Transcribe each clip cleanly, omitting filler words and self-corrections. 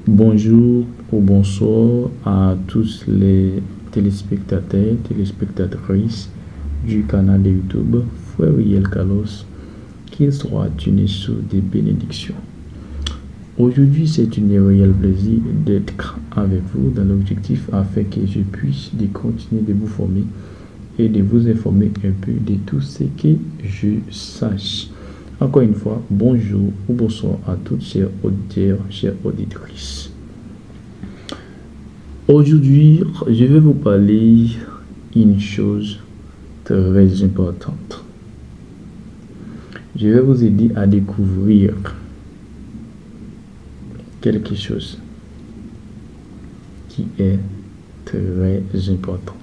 Bonjour ou bonsoir à tous les téléspectateurs, téléspectatrices du canal de YouTube Frère Riel Carlos, qu'il soit une source de bénédiction. Aujourd'hui, c'est un réel plaisir d'être avec vous dans l'objectif afin que je puisse continuer de vous former et de vous informer un peu de tout ce que je sache. Encore une fois, bonjour ou bonsoir à toutes chers auditeurs, chères auditrices. Aujourd'hui, je vais vous parler d'une chose très importante. Je vais vous aider à découvrir quelque chose qui est très important.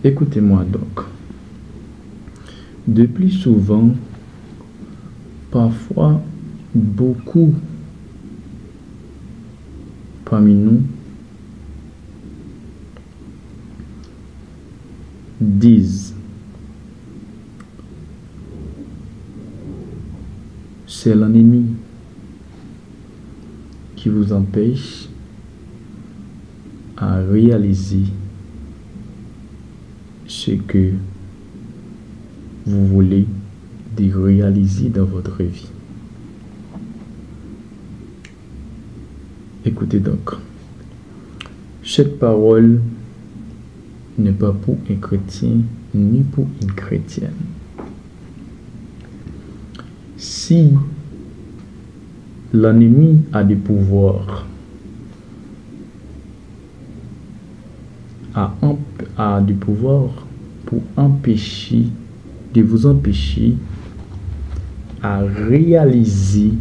Écoutez-moi donc. De plus souvent, parfois, beaucoup parmi nous disent c'est l'ennemi qui vous empêche à réaliser ce que vous voulez réaliser dans votre vie. Écoutez donc, cette parole n'est pas pour un chrétien ni pour une chrétienne. Si l'ennemi a des pouvoirs, a du pouvoir pour vous empêcher à réaliser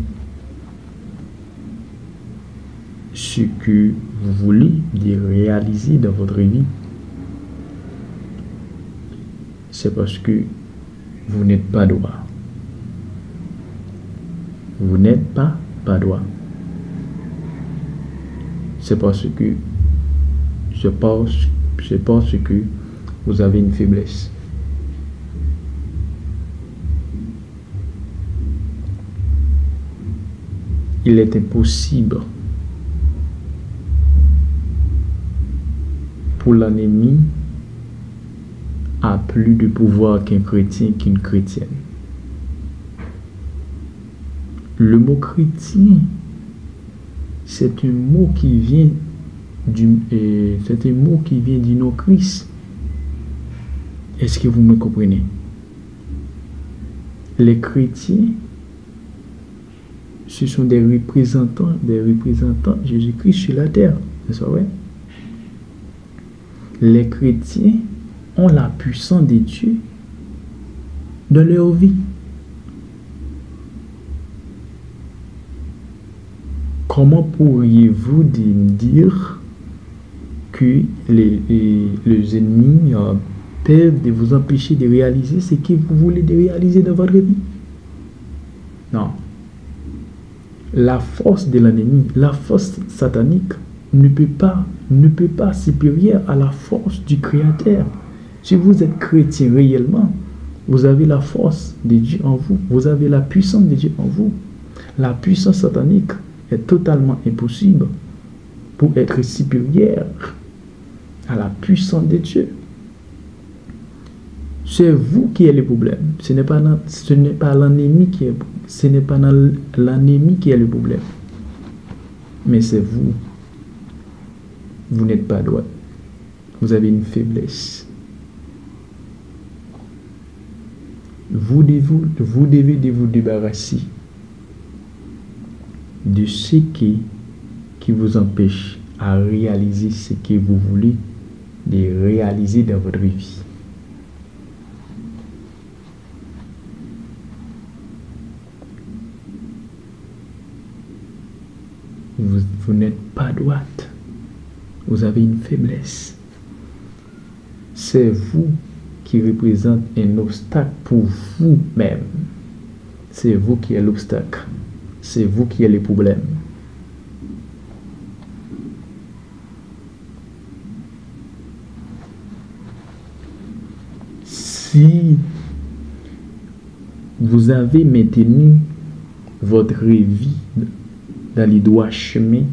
ce que vous voulez réaliser dans votre vie, c'est parce que vous n'êtes pas droit. Vous n'êtes pas droit. C'est parce que je pense que vous avez une faiblesse. Il est impossible pour l'ennemi à plus de pouvoir qu'un chrétien qu'une chrétienne. Le mot chrétien, c'est un mot qui vient du nom Christ. Est-ce que vous me comprenez? Les chrétiens, ce sont des représentants de Jésus-Christ sur la terre, n'est-ce pas vrai? Les chrétiens ont la puissance de Dieu dans leur vie. Comment pourriez-vous dire que les ennemis peuvent vous empêcher de réaliser ce que vous voulez réaliser dans votre vie? Non. La force de l'ennemi, la force satanique ne peut pas supérieure à la force du Créateur. Si vous êtes chrétien réellement, vous avez la force de Dieu en vous, vous avez la puissance de Dieu en vous. La puissance satanique est totalement impossible pour être supérieure à la puissance de Dieu. C'est vous qui êtes le problème. Ce n'est pas l'ennemi qui est le problème. Mais c'est vous. Vous n'êtes pas droit. Vous avez une faiblesse. Vous devez vous débarrasser de ce qui vous empêche à réaliser ce que vous voulez réaliser dans votre vie. Vous n'êtes pas droite. Vous avez une faiblesse. C'est vous qui représente un obstacle pour vous-même. C'est vous qui êtes l'obstacle. C'est vous qui êtes le problème. Si vous avez maintenu votre vie dans les droits chemins,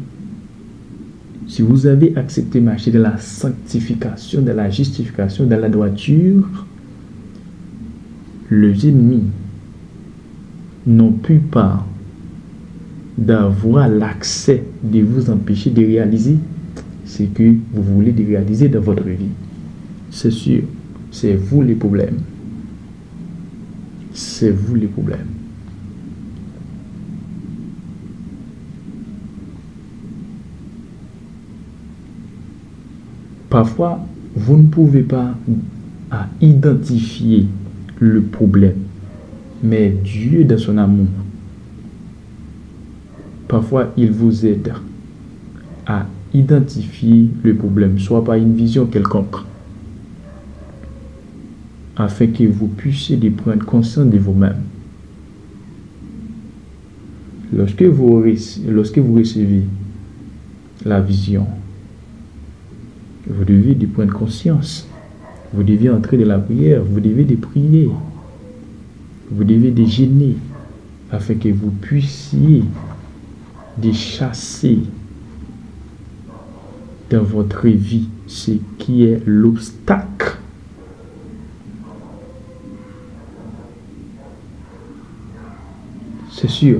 si vous avez accepté de marcher dans la sanctification, dans la justification, dans la droiture, les ennemis n'ont plus pas d'avoir l'accès de vous empêcher de réaliser ce que vous voulez de réaliser dans votre vie. C'est sûr, c'est vous les problèmes. C'est vous les problèmes. Parfois, vous ne pouvez pas identifier le problème, mais Dieu, dans son amour, parfois, il vous aide à identifier le problème, soit par une vision quelconque, afin que vous puissiez prendre conscience de vous-même. Lorsque vous recevez la vision, vous devez prendre conscience. Vous devez entrer dans la prière. Vous devez prier. Vous devez jeûner afin que vous puissiez chasser dans votre vie ce qui est l'obstacle. C'est sûr.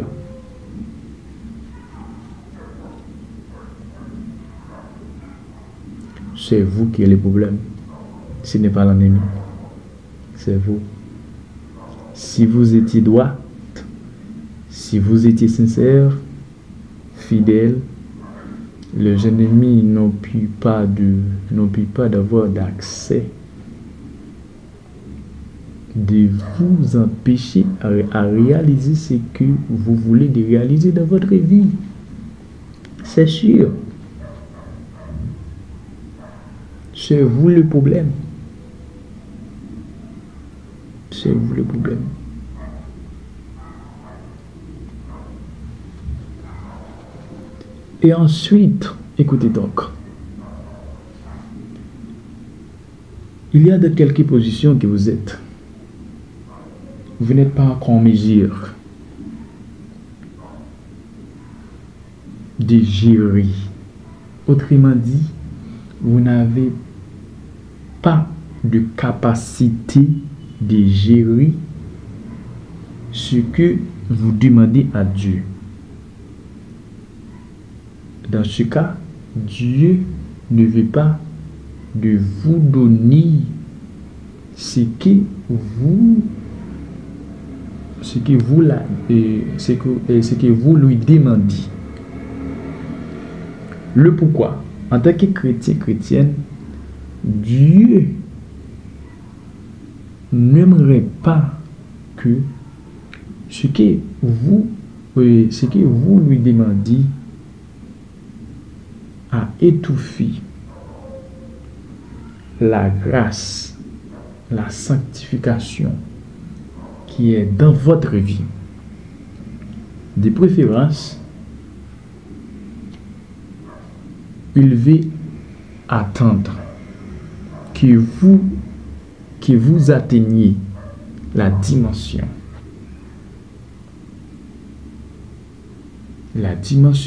C'est vous qui avez le problème. Ce n'est pas l'ennemi. C'est vous. Si vous étiez droit, si vous étiez sincère, fidèle, les ennemis n'ont plus pas d'avoir d'accès, de vous empêcher à réaliser ce que vous voulez de réaliser dans votre vie. C'est sûr. C'est vous le problème. C'est vous le problème. Et ensuite, écoutez donc. Il y a de quelques positions que vous êtes. Vous n'êtes pas encore en mesure de gérer. Autrement dit, vous n'avez pas de capacité de gérer ce que vous demandez à Dieu. Dans ce cas, Dieu ne veut pas de vous donner ce que vous lui demandez. Le pourquoi? En tant que chrétien, chrétienne, Dieu n'aimerait pas que ce que vous lui demandez à étouffer la grâce, la sanctification qui est dans votre vie. De préférence, il veut attendre que vous atteigniez la dimension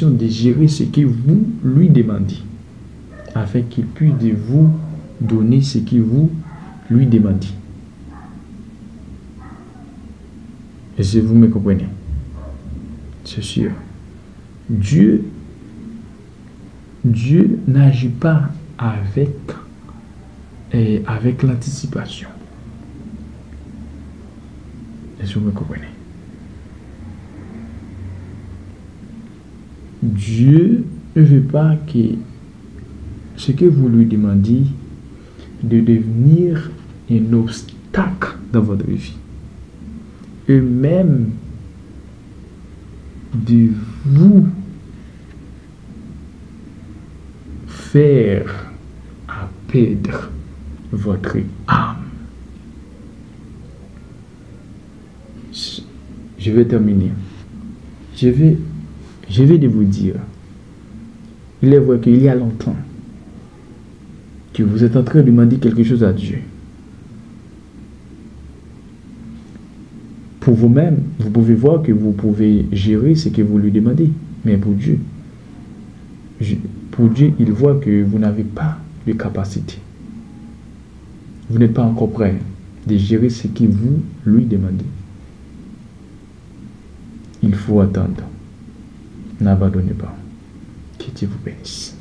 de gérer ce que vous lui demandez, afin qu'il puisse de vous donner ce que vous lui demandez. Est-ce que vous me comprenez? C'est sûr. Dieu n'agit pas avec l'anticipation. Est-ce que vous me comprenez? Dieu ne veut pas que ce que vous lui demandez de devenir un obstacle dans votre vie. Et même de vous faire à perdre votre âme. Je vais terminer. Je vais de vous dire, il est vrai qu'il y a longtemps que vous êtes en train de demander quelque chose à Dieu. Pour vous-même, vous pouvez voir que vous pouvez gérer ce que vous lui demandez. Mais pour Dieu, il voit que vous n'avez pas de capacité. Vous n'êtes pas encore prêt de gérer ce que vous lui demandez. Il faut attendre. N'abandonnez pas. Que Dieu vous bénisse.